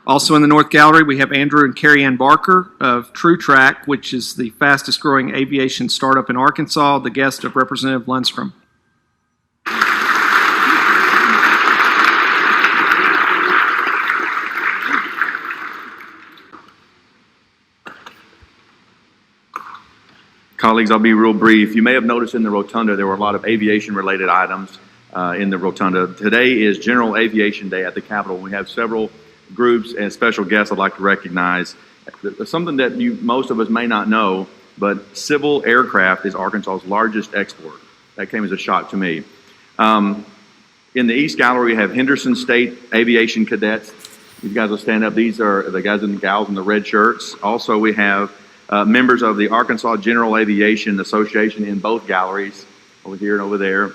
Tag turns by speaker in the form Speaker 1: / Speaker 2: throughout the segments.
Speaker 1: Also in the North Gallery, we have Andrew and Carrie Ann Barker of TruTrak, which is the fastest growing aviation startup in Arkansas, the guest of Representative Lundstrum.
Speaker 2: Colleagues, I'll be real brief. You may have noticed in the rotunda there were a lot of aviation-related items in the rotunda. Today is General Aviation Day at the Capitol. We have several groups and special guests I'd like to recognize. Something that most of us may not know, but civil aircraft is Arkansas's largest export. That came as a shock to me. In the East Gallery, we have Henderson State Aviation Cadets. These guys will stand up. These are the guys and gals in the red shirts. Also, we have members of the Arkansas General Aviation Association in both galleries, over here and over there.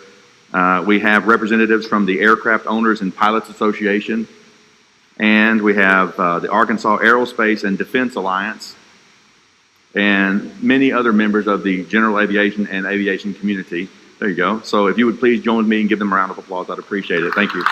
Speaker 2: We have representatives from the Aircraft Owners and Pilots Association, and we have the Arkansas Aerospace and Defense Alliance, and many other members of the general aviation and aviation community. There you go. So if you would please join me and give them a round of applause, I'd appreciate it. Thank you.